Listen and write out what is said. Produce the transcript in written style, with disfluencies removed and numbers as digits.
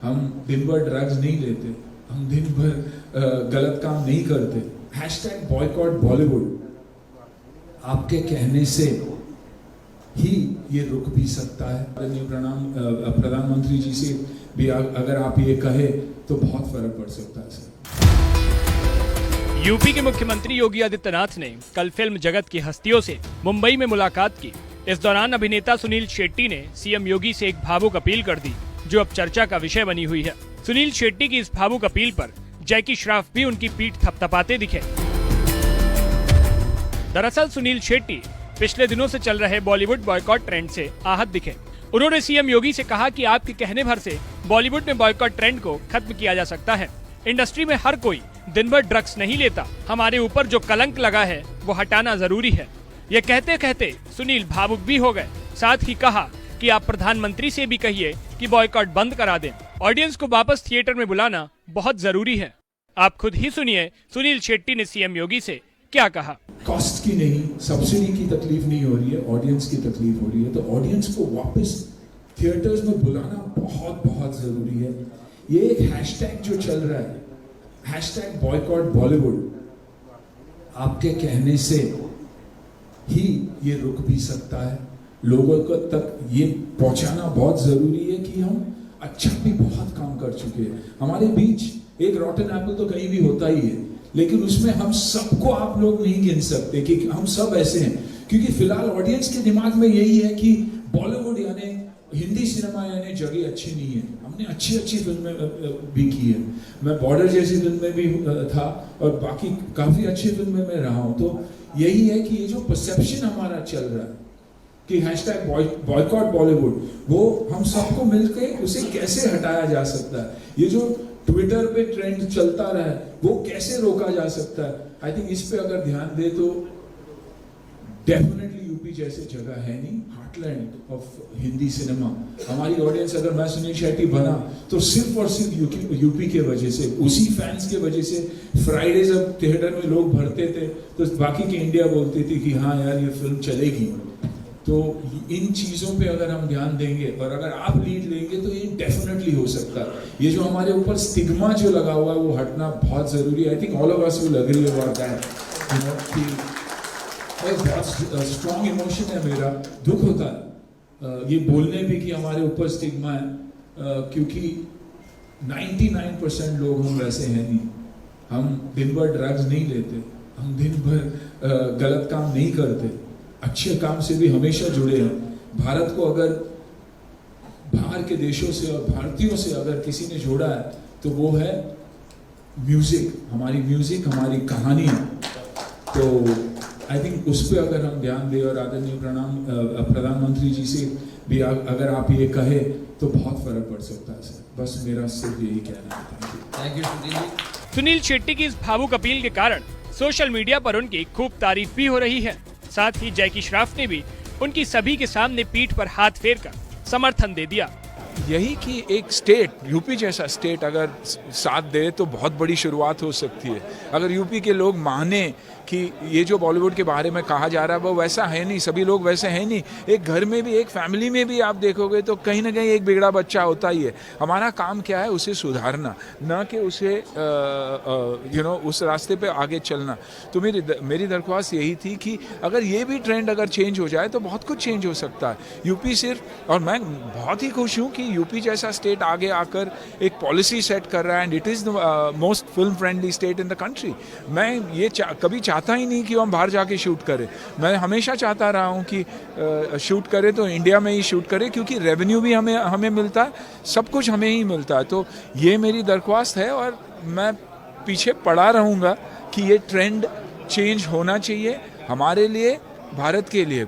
हम दिन भर ड्रग्स नहीं लेते, हम दिन भर गलत काम नहीं करते। हैशटैग बॉयकॉट बॉलीवुड आपके कहने से ही ये रुक भी सकता है। प्रधानमंत्री जी से भी अगर आप ये कहे तो बहुत फर्क पड़ सकता है सर। यूपी के मुख्यमंत्री योगी आदित्यनाथ ने कल फिल्म जगत की हस्तियों से मुंबई में मुलाकात की। इस दौरान अभिनेता सुनील शेट्टी ने सीएम योगी से एक भावुक अपील कर दी, जो अब चर्चा का विषय बनी हुई है। सुनील शेट्टी की इस भावुक अपील पर जैकी श्रॉफ भी उनकी पीठ थपथपाते दिखे। दरअसल सुनील शेट्टी पिछले दिनों से चल रहे बॉलीवुड बॉयकॉट ट्रेंड से आहत दिखे। उन्होंने सीएम योगी से कहा कि आपके कहने भर से बॉलीवुड में बॉयकॉट ट्रेंड को खत्म किया जा सकता है। इंडस्ट्री में हर कोई दिन भर ड्रग्स नहीं लेता, हमारे ऊपर जो कलंक लगा है वो हटाना जरूरी है। ये कहते कहते सुनील भावुक भी हो गए। साथ ही कहा कि आप प्रधानमंत्री से भी कहिए कि बॉयकॉट बंद करा दें। ऑडियंस को वापस थिएटर में बुलाना बहुत जरूरी है। आप खुद ही सुनिए सुनील शेट्टी ने सीएम योगी से क्या कहा। कॉस्ट की नहीं, सब्सिडी की तकलीफ नहीं हो रही है, ऑडियंस की तकलीफ हो रही है। तो ऑडियंस को वापस थिएटर्स में बुलाना बहुत बहुत जरूरी है। ये एक हैशटैग जो चल रहा है, हैशटैग बॉयकॉट बॉलीवुड, आपके कहने से ही ये रुक भी सकता है। लोगों को तक ये पहुंचाना बहुत जरूरी है कि हम अच्छा भी बहुत काम कर चुके हैं। हमारे बीच एक रॉटन एप्पल तो कहीं भी होता ही है, लेकिन उसमें हम सबको आप लोग नहीं गिन सकते कि हम सब ऐसे हैं। क्योंकि फिलहाल ऑडियंस के दिमाग में यही है कि बॉलीवुड यानी हिंदी सिनेमा यानी जगह अच्छी नहीं है। हमने अच्छी अच्छी फिल्में भी की है। मैं बॉर्डर जैसी फिल्म में भी था और बाकी काफी अच्छी फिल्में में रहा हूँ। तो यही है कि ये जो परसेप्शन हमारा चल रहा है कि हैशटैग बॉयकॉट बॉलीवुड, वो हम सबको मिलकर उसे कैसे हटाया जा सकता है। ये जो ट्विटर पे ट्रेंड चलता रहा है वो कैसे रोका जा सकता है। आई थिंक इस पे अगर ध्यान दे तो डेफिनेटली यूपी जैसे जगह है नहीं, हार्टलैंड ऑफ हिंदी सिनेमा। हमारी ऑडियंस, अगर मैं सुनील शेट्टी बना तो सिर्फ और सिर्फ यूपी के वजह से, उसी फैंस के वजह से। फ्राइडे जब थिएटर में लोग भरते थे तो बाकी की इंडिया बोलती थी कि हाँ यार ये फिल्म चलेगी। तो इन चीजों पे अगर हम ध्यान देंगे और अगर आप लीड लेंगे तो ये डेफिनेटली हो सकता है। ये जो हमारे ऊपर स्टिग्मा जो लगा हुआ है वो हटना बहुत जरूरी है। I think all of us will agree about that. बहुत स्ट्रॉन्ग इमोशन है मेरा, दुख होता है ये बोलने भी कि हमारे ऊपर स्टिग्मा है, क्योंकि 99% लोग हम वैसे हैं नहीं। हम दिन भर ड्रग्स नहीं लेते, हम दिन भर गलत काम नहीं करते, अच्छे काम से भी हमेशा जुड़े हैं। भारत को अगर बाहर के देशों से और भारतीयों से अगर किसी ने जोड़ा है तो वो है म्यूजिक, हमारी कहानी। तो आई थिंक उस पर अगर हम ध्यान दें और आदरणीय प्रधानमंत्री जी से भी अगर आप ये कहे तो बहुत फर्क पड़ सकता है सर। बस मेरा सिर्फ यही कहना है। Thank you Sunil ji. सुनील शेट्टी की इस भावुक अपील के कारण सोशल मीडिया पर उनकी खूब तारीफ भी हो रही है। साथ ही जैकी श्रॉफ ने भी उनकी सभी के सामने पीठ पर हाथ फेरकर समर्थन दे दिया। यही कि एक स्टेट, यूपी जैसा स्टेट अगर साथ दे तो बहुत बड़ी शुरुआत हो सकती है। अगर यूपी के लोग माने कि ये जो बॉलीवुड के बारे में कहा जा रहा है वो वैसा है नहीं, सभी लोग वैसे हैं नहीं। एक घर में भी, एक फैमिली में भी आप देखोगे तो कहीं ना कहीं एक बिगड़ा बच्चा होता ही है। हमारा काम क्या है, उसे सुधारना, ना कि उसे उस रास्ते पे आगे चलना। तो मेरी दरख्वास्त यही थी कि अगर ये भी ट्रेंड अगर चेंज हो जाए तो बहुत कुछ चेंज हो सकता है। यूपी सिर्फ, और मैं बहुत ही खुश हूँ कि यूपी जैसा स्टेट आगे आकर एक पॉलिसी सेट कर रहा है and it is the most film friendly state in the country. मैं ये कभी चाहता ही नहीं कि हम बाहर जाके शूट करें। मैं हमेशा चाहता रहा हूँ कि शूट करें तो इंडिया में ही शूट करें, क्योंकि रेवेन्यू भी हमें मिलता है, सब कुछ हमें ही मिलता है। तो ये मेरी दरख्वास्त है और मैं पीछे पड़ा रहूँगा कि ये ट्रेंड चेंज होना चाहिए हमारे लिए, भारत के लिए।